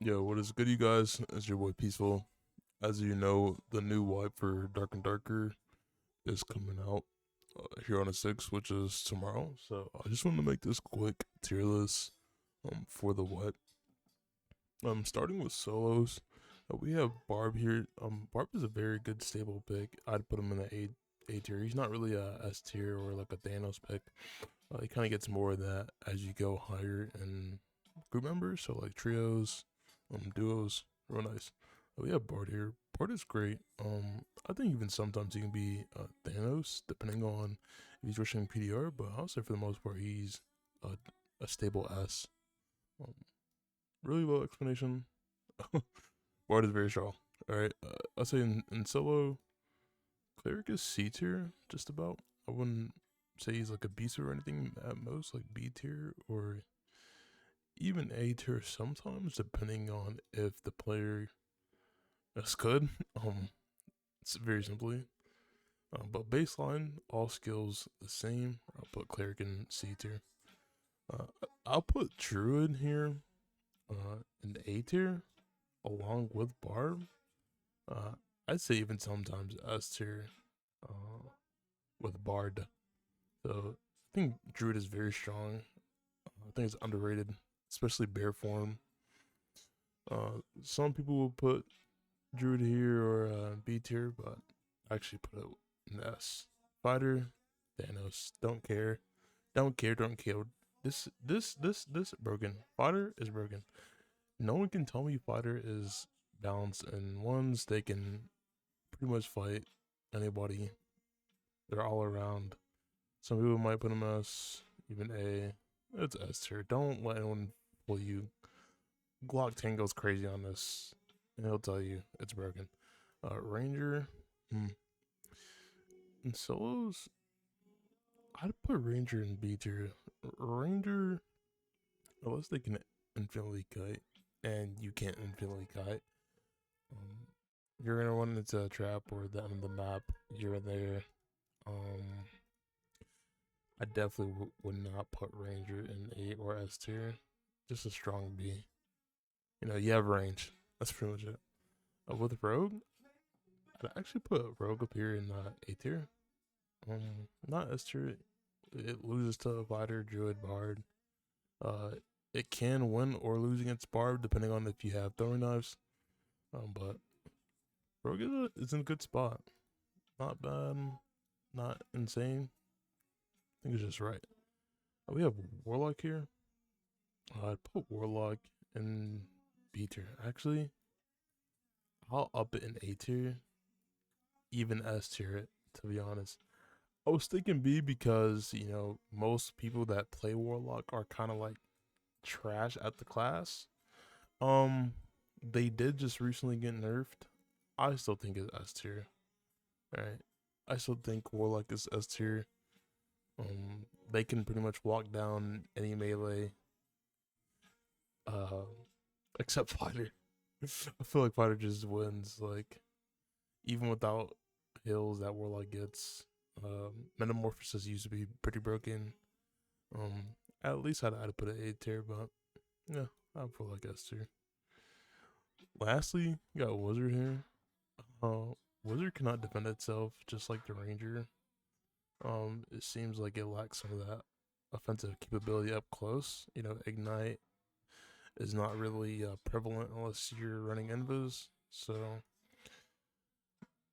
Yo, what is good, you guys? It's your boy Peaceful. As you know, the new wipe for Dark and Darker is coming out here on the 6th, which is tomorrow. So I just want to make this quick tier list for the wipe. Starting with solos, we have Barb here. Barb is a very good stable pick. I'd put him in the A tier. He's not really a S tier or like a Thanos pick. He kind of gets more of that as you go higher in group members, so like trios, duos, real nice. We have Bard here. Bard is great. I think even sometimes he can be Thanos, depending on if he's rushing PDR, but I'll say for the most part he's a stable S. Um, really low explanation. Bard is very strong. All right, I'll say in solo, Cleric is C tier, just about. I wouldn't say he's like a beast or anything, at most like B tier or even A tier sometimes, depending on if the player is good. It's very simply. But baseline, all skills the same. I'll put Cleric in C tier. Uh, I'll put Druid here in A tier, along with Barb. Uh, I'd say even sometimes S tier with Bard. So I think Druid is very strong. I think it's underrated, especially bear form. Some people will put Druid here or B tier, but I actually put it in S. Fighter, Thanos, don't care, don't care, don't care. This broken. Fighter is broken. No one can tell me Fighter is balanced in ones. They can pretty much fight anybody. They're all around. Some people might put him as even A. It's S tier. Don't let anyone fool you. Glock 10 goes crazy on this, and he'll tell you it's broken. Ranger. In solos, I'd put Ranger in B tier. Ranger, unless they can infinitely kite, and you can't infinitely kite, you're gonna run into a trap or the end of the map. You're there. Um, I definitely would not put Ranger in A or S tier. Just a strong B. You know, you have range. That's pretty much it. With Rogue, I'd actually put Rogue up here in A tier. Not S tier. It loses to a fighter, Druid, Bard. Uh, it can win or lose against Barb depending on if you have throwing knives. But Rogue is in a good spot. Not bad, not insane. I think it's just right. We have Warlock here. I'd put Warlock in B tier. Actually, I'll up it in A tier, even S tier it, to be honest. I was thinking B because, you know, most people that play Warlock are kind of like trash at the class. Um, they did just recently get nerfed. I still think it's S tier. Right. I still think Warlock is S tier. They can pretty much walk down any melee. Uh, except Fighter. I feel like Fighter just wins. Like even without hills that Warlock gets. Metamorphosis used to be pretty broken. At least I'd put an A tier, but yeah, I feel like S tier. Lastly, you got Wizard here. Wizard cannot defend itself just like the Ranger. It seems like it lacks some of that offensive capability up close. You know, Ignite is not really prevalent unless you're running Invis. So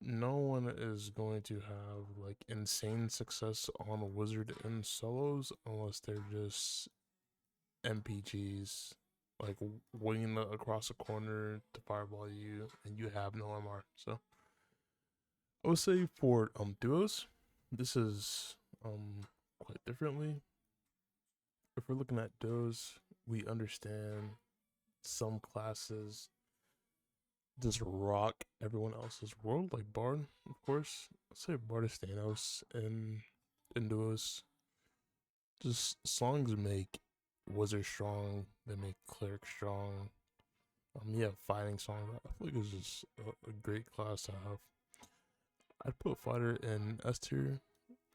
no one is going to have like insane success on a Wizard in solos unless they're just MPGs, like winging across a corner to fireball you, and you have no MR. So I would say for duos, this is quite differently. If we're looking at duos, we understand some classes just rock everyone else's world, like Bard, of course. I'd say Bard is Thanos in duos. Just songs make Wizard strong, they make Cleric strong. Yeah, fighting song. I feel like it's just a great class to have. I'd put Fighter in S tier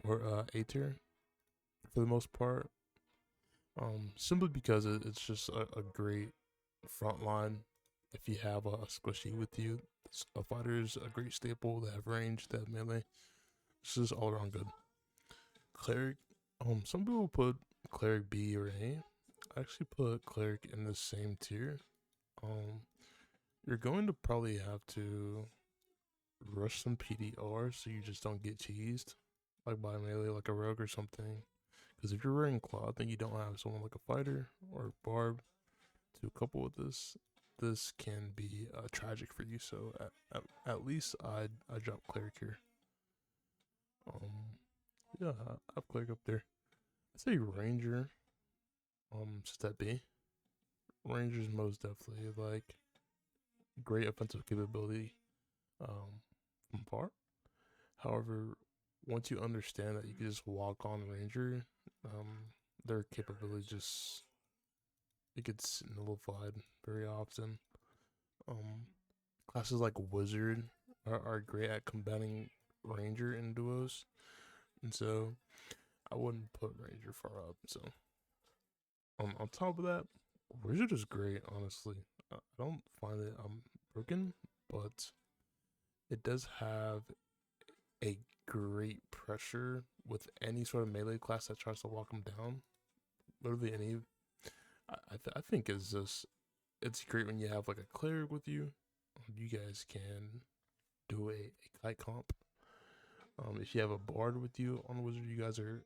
or A tier for the most part. Simply because it's just a great front line. if you have a squishy with you, a fighter is a great staple. They have range, they have melee. It's just all around good. Cleric, some people put cleric B or A. I actually put cleric in the same tier. You're going to probably have to rush some PDR so you just don't get cheesed, like by melee, like a rogue or something. Because if you're wearing cloth and you don't have someone like a fighter or barb to couple with this can be tragic for you. So at least I'd drop cleric here. Yeah, I've cleric up there. I'd say ranger. Step B. Ranger's most definitely like great offensive capability. From far. However, once you understand that you can just walk on ranger, their capability just it gets nullified very often. Classes like wizard are great at combating ranger in duos, and so I wouldn't put ranger far up. So on top of that, wizard is great. Honestly, I don't find it broken, but it does have a great pressure with any sort of melee class that tries to walk them down. Literally any. I think it's great when you have like a cleric with you. You guys can do a kite comp. If you have a bard with you on the wizard, you guys are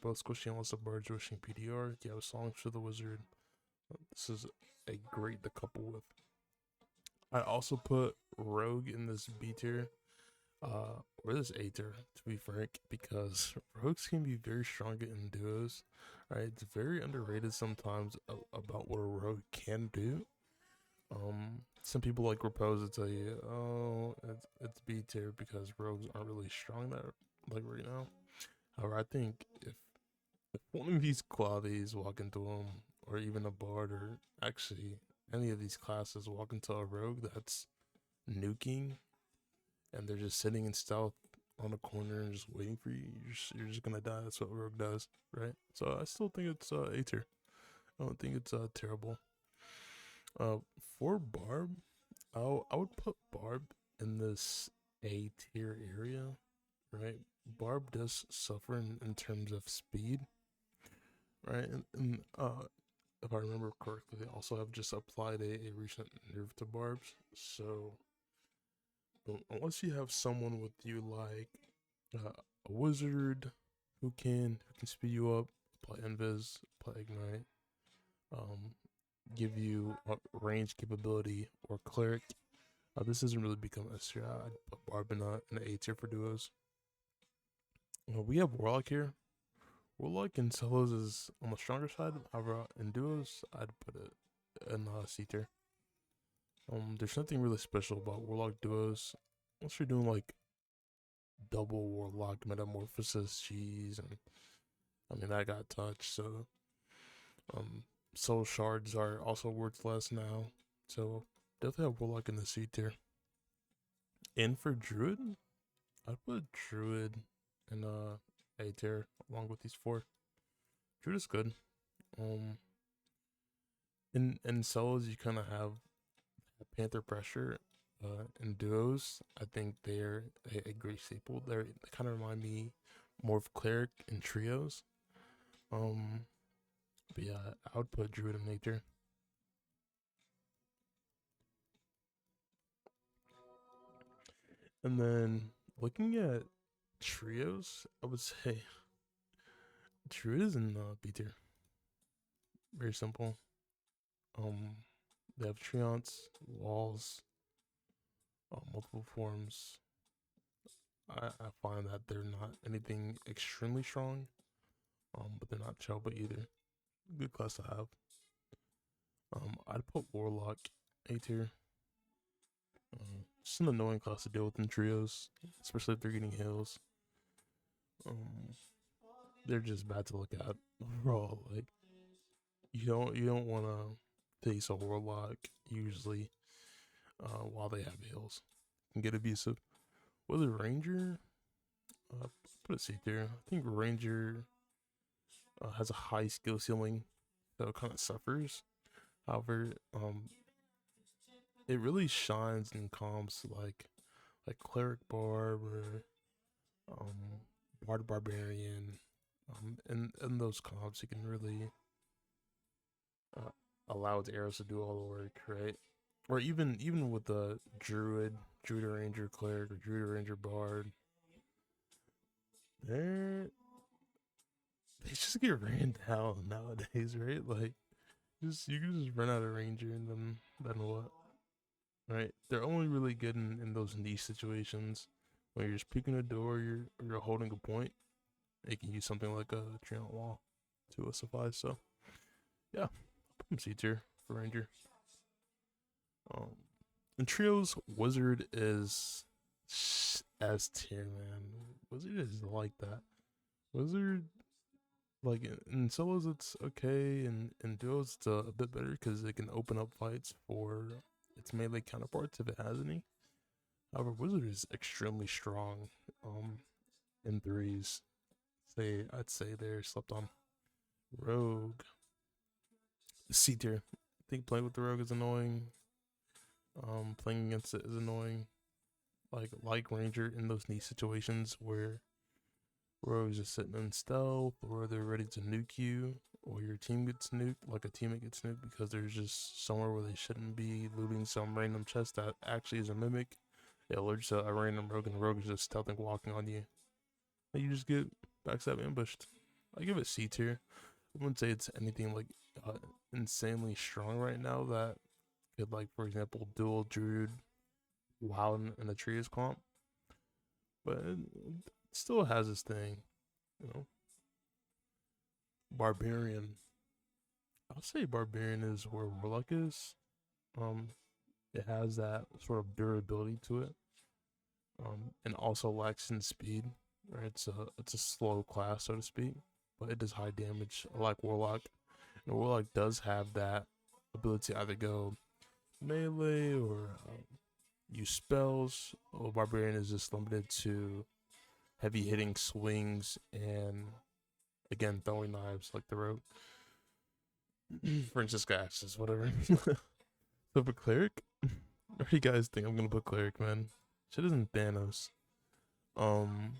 both squishy unless the bard's rushing PDR. You have a songs for the wizard. This is a great to couple with. I also put rogue in this B tier. Or this A tier, to be frank, because rogues can be very strong in duos. Right, it's very underrated sometimes about what a rogue can do. Some people like Repose to tell you, oh, it's B tier because rogues aren't really strong that like right now. However, I think if one of these qualities walk into them, or even a bard, or actually any of these classes walk into a rogue that's nuking, and they're just sitting in stealth on a corner and just waiting for you, you're just gonna die. That's what rogue does, right? So I still think it's A tier. I don't think it's terrible. For barb, I would put barb in this A tier area, right? Barb does suffer in terms of speed, right? And if I remember correctly, they also have just applied a recent nerf to barbs. So unless you have someone with you like a wizard who can speed you up, apply invis, apply ignite, give you a range capability, or cleric, this doesn't really become S tier. I'd put barb in an A tier for duos. We have warlock here. Warlock in solos is on the stronger side. However, in duos, I'd put it in C tier. There's nothing really special about warlock duos unless you're doing like double warlock metamorphosis cheese, and I mean that got touched. So soul shards are also worth less now. So definitely have warlock in the C tier. And for druid, I'd put druid in A tier along with these four. Druid is good. In solos you kind of have panther pressure. In duos, I think they're a great staple. They kind of remind me more of cleric in trios. But yeah, I would put druid in nature. And then looking at trios, I would say druid is in B tier. Very simple. They have treants, walls, multiple forms. I find that they're not anything extremely strong, but they're not Chelba either. Good class to have. I'd put warlock A tier. Just an annoying class to deal with in trios, especially if they're getting heals. They're just bad to look at overall. Like you don't want to face a warlock usually while they have heals. Can get abusive. Was it ranger? Put a C tier. I think ranger has a high skill ceiling, so it kind of suffers. However, it really shines in comps like Cleric Barb or um Bard Barbarian. In those comps, you can really uh, allow its arrows to do all the work, right? Or even with the Druid Ranger Cleric or Druid Ranger Bard, they they just get ran down nowadays, right? Like just you can just run out of Ranger and then what? Right? They're only really good in those niche situations when you're just peeking a door, you're holding a point. You can use something like a Treant Wall to suffice. So yeah, I'm C tier for Ranger. Um, in trios, Wizard is S tier, man. Wizard is like that. Wizard, like in solos, it's okay, and in duos, it's a bit better because it can open up fights for its melee counterparts if it has any. However, Wizard is extremely strong. In threes, I'd say they're slept on. Rogue, C tier. I think playing with the Rogue is annoying. Playing against it is annoying. Like Ranger in those niche situations where Rogue's just sitting in stealth, or they're ready to nuke you, or your team gets nuked, like a teammate gets nuked because there's just somewhere where they shouldn't be looting some random chest that actually is a mimic. It alerts a random Rogue, and the Rogue is just stealthing walking on you. And you just get backstab ambushed. I give it C tier. I wouldn't say it's anything like insanely strong right now that could, like, for example, dual Druid WoW in the Trios comp, but it still has this thing, you know. Barbarian, I'll say Barbarian is where Warlock is. Um, it has that sort of durability to it, and also lacks in speed. Right, it's a slow class, so to speak, but it does high damage. Like Warlock, and Warlock does have that ability to either go melee or use spells. Well, Barbarian is just limited to heavy hitting swings and, again, throwing knives like the Rogue. Francisco axes, whatever. So for Cleric, where do you guys think I'm gonna put Cleric, man? Shit isn't Thanos. Um,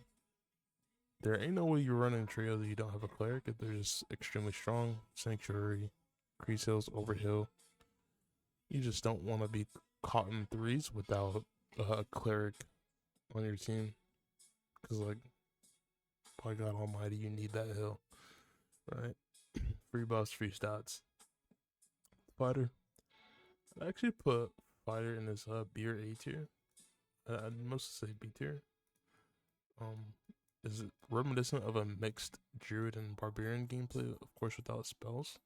there ain't no way you're running a trio that you don't have a Cleric if they're just extremely strong. Sanctuary, Crease Hills, Overhill. You just don't want to be caught in threes without a Cleric on your team. Because, like, by God Almighty, you need that hill, right? Free buffs, free stats. Fighter. I actually put Fighter in this B or A tier. I'd mostly say B tier. Um, is it reminiscent of a mixed Druid and Barbarian gameplay, of course, without spells,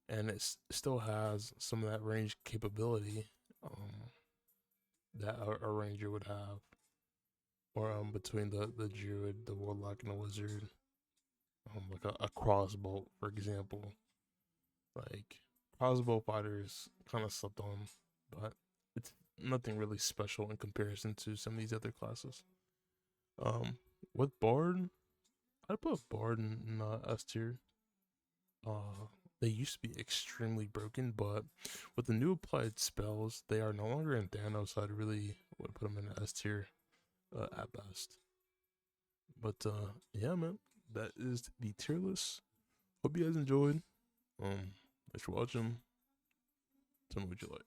and it still has some of that range capability that a Ranger would have, or between the Druid, the Warlock, and the Wizard, like a crossbow, for example. Like, crossbow fighters kind of slept on, but it's nothing really special in comparison to some of these other classes. With Bard, I'd put Bard in S tier. They used to be extremely broken, but with the new applied spells, they are no longer in Thanos. So I'd really would put them in S tier at best. But yeah, man, that is the tier list. Hope you guys enjoyed. Thanks for watching. Tell me what you like.